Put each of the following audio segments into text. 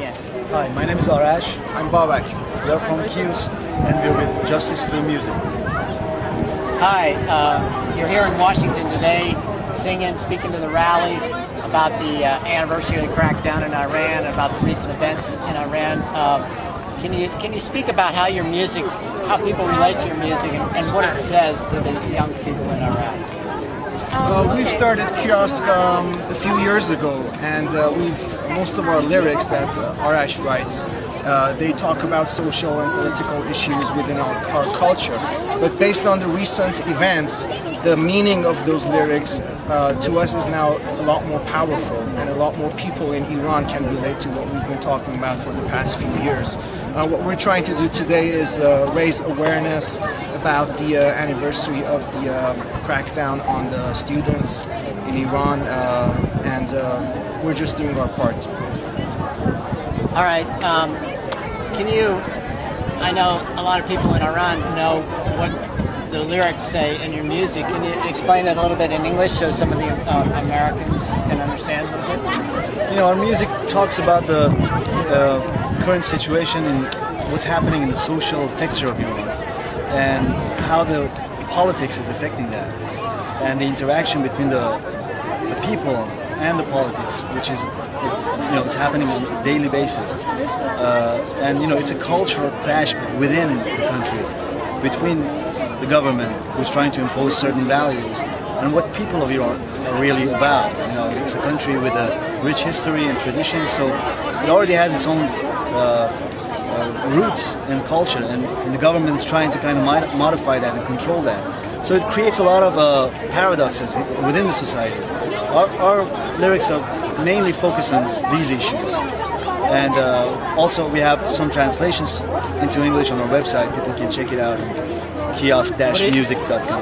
Yeah. Hi, my name is Arash. I'm Babak. We are from KIOSK and we're with Justice Through Music. Hi, you're here in Washington today, singing, speaking to the rally about the anniversary of the crackdown in Iran, about the recent events in Iran. Can you speak about how your music, how people relate to your music, and what it says to the young people in Iran? We've started KIOSK a few years ago, and most of our lyrics that Arash writes, they talk about social and political issues within our culture. But based on the recent events, the meaning of those lyrics to us is now a lot more powerful, and a lot more people in Iran can relate to what we've been talking about for the past few years. What we're trying to do today is raise awareness about the anniversary of the crackdown on the students in Iran, and we're just doing our part. All right. I know a lot of people in Iran know what the lyrics say in your music. Can you explain it a little bit in English so some of the Americans can understand a little bit? You know, our music talks about the current situation and what's happening in the social texture of Iran and how the politics is affecting that, and the interaction between the people and the politics, which is, it's happening on a daily basis. And it's a cultural clash within the country, between the government, who's trying to impose certain values, and what people of Iran are really about. It's a country with a rich history and traditions, so it already has its own roots and culture, and the government's trying to kind of modify that and control that. So it creates a lot of paradoxes within the society. Our lyrics are mainly focused on these issues, and also we have some translations into English on our website. People can check it out at kiosk-music.com.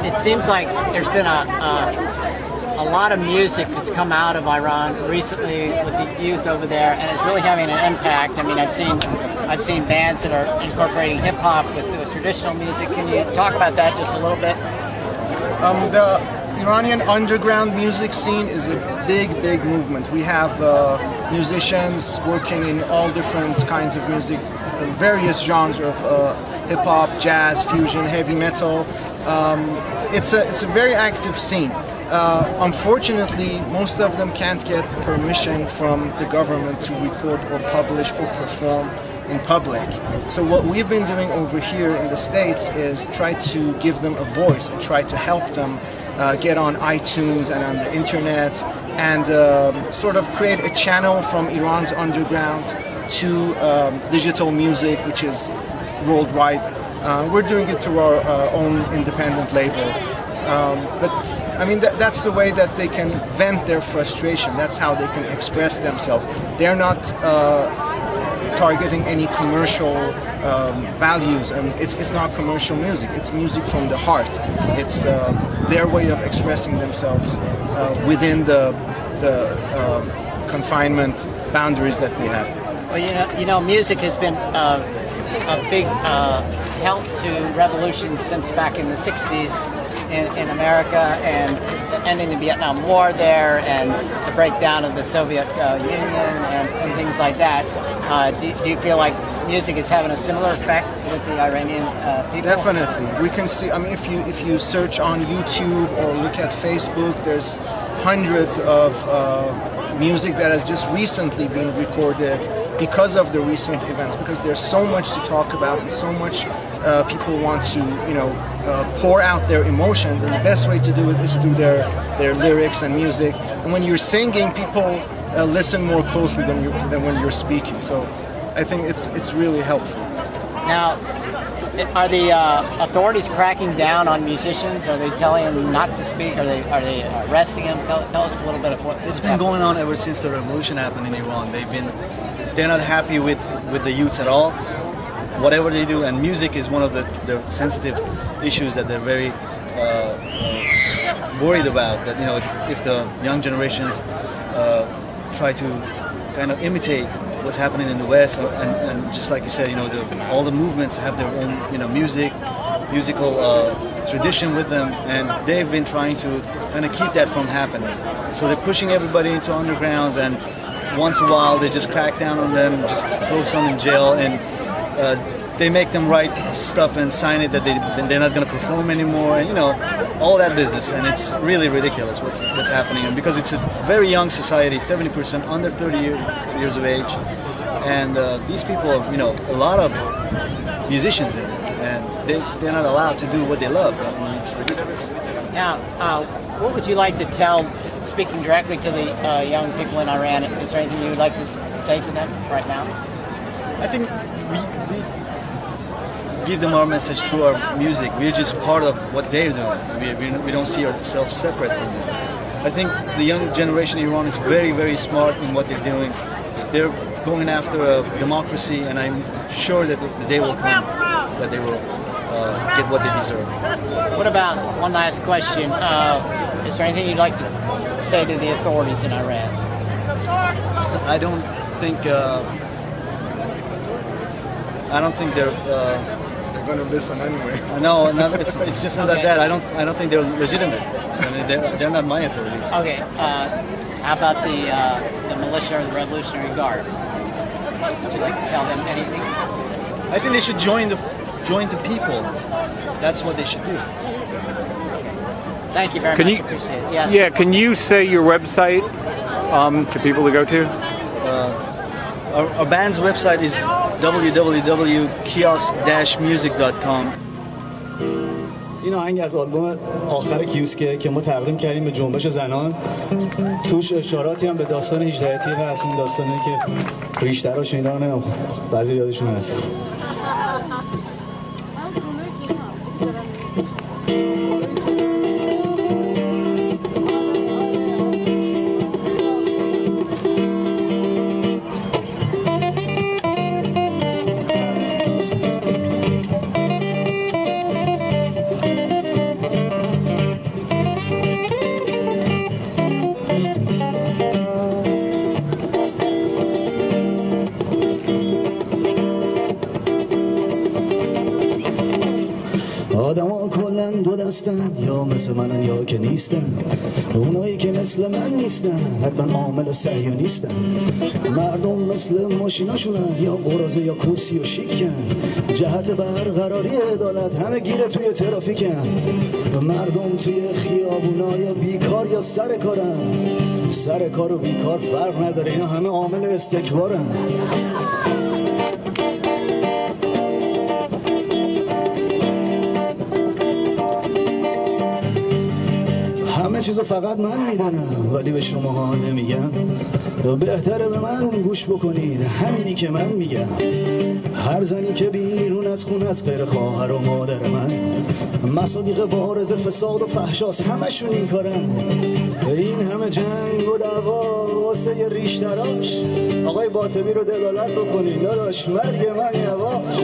It seems like there's been a lot of music that's come out of Iran recently with the youth over there, and it's really having an impact. I mean, I've seen bands that are incorporating hip hop with traditional music. Can you talk about that just a little bit? The Iranian underground music scene is a big movement. We have musicians working in all different kinds of music, various genres of hip hop, jazz, fusion, heavy metal. It's a very active scene. Unfortunately, most of them can't get permission from the government to record or publish or perform in public. So what we've been doing over here in the States is try to give them a voice and try to help them get on iTunes and on the internet, and sort of create a channel from Iran's underground to digital music, which is worldwide. We're doing it through our own independent label. But I mean, that's the way that they can vent their frustration. That's how they can express themselves. They're not targeting any commercial values, and it's not commercial music. It's music from the heart. It's their way of expressing themselves within the confinement boundaries that they have. Well, music has been a big help to revolutions since back in the 60s in America, and ending the Vietnam War there, and the breakdown of the Soviet Union and things like that. Do you feel like music is having a similar effect with the Iranian people? Definitely. We can see, I mean, if you search on YouTube or look at Facebook, there's hundreds of music that has just recently been recorded because of the recent events, because there's so much to talk about and so much people want to pour out their emotions, and the best way to do it is through their lyrics and music. And when you're singing, people listen more closely than when you're speaking. So I think it's really helpful. Now, are the authorities cracking down on musicians? Are they telling them not to speak? Are they arresting them? Tell us a little bit of what it's been going on ever since the revolution happened in Iran. They're not happy with the youths at all, whatever they do, and music is one of the sensitive issues that they're very worried about. That if the young generations try to kind of imitate what's happening in the West, and just like you said, all the movements have their own musical tradition with them, and they've been trying to kind of keep that from happening. So they're pushing everybody into undergrounds and once in a while they just crack down on them, just throw some in jail, and they make them write stuff and sign it that they're not going to perform anymore, and all that business. And it's really ridiculous what's happening. And because it's a very young society, 70% under 30 years of age, and these people are, a lot of musicians in it, and they're not allowed to do what they love. I mean, it's ridiculous. Now, what would you like to tell, speaking directly to the young people in Iran, is there anything you would like to say to them right now? I think we give them our message through our music. We're just part of what they're doing. We don't see ourselves separate from them. I think the young generation in Iran is very, very smart in what they're doing. They're going after a democracy, and I'm sure that the day will come that they will get what they deserve. What about one last question? Is there anything you'd like to say to the authorities in Iran? I don't think they're going to listen anyway. No, it's just not that. I don't think they're legitimate. I mean, they're not my authority. Okay. How about the militia or the Revolutionary Guard? Would you like to tell them anything? I think they should join the people. That's what they should do. Thank you very much. Appreciate it. Yeah. Can you say your website to people to go to? Our band's website is www.kiosk-music.com. این آهنگ از آلبوم آخر کیوسکه که ما تقدیم کردیم به جنبش زنان. توش اشاراتی هم به داستان 18 تیغ هست، اون داستانی که ریشترها شنیدن بعضی یادشون هست. آدما کلن دو دستن، یا مثل منن یا که نیستن. اونایی که مثل من نیستن حتما عامل و صهیونیستن. مردم مثل ماشیناشونن، یا قراضه یا کرسی و شیکن. جهت برقراری عدالت همه گیره توی ترافیکن. مردم توی خیابونا یا بیکار یا سر کارن. سر کار و بیکار فرق نداره، اینا همه عامل استکبارن. همه چیزو فقط من میدونم، ولی به شماها نمیگم. بهتره به من گوش بکنید، همینی که من میگم. هر زنی که بیرون از خون از غیر خواهر و مادر من، مصادیق بارز فساد و فحشاست، همشون این کارن. این همه جنگ و دعوا واسه ریشتراش. آقای باطبی رو دلالت بکنید، داداش مرگ من یواش.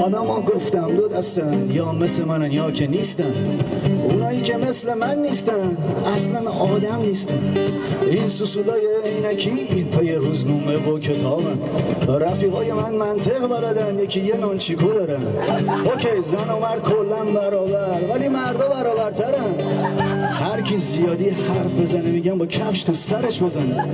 آدما گفتم دو دستن، یا مثل منن یا که نیستن. اونایی که مثل من نیستن اصلا آدم نیستن. این سوسولای عینکی پای روزنامه و کتابن. رفیقای من منطق بلدن، یکی یه نانچیکو دارن. اوکی زن و مرد کلن برابر، ولی مردا برابرترن. هر کی زیادی حرف بزنه میگم با کفش تو سرش بزنه.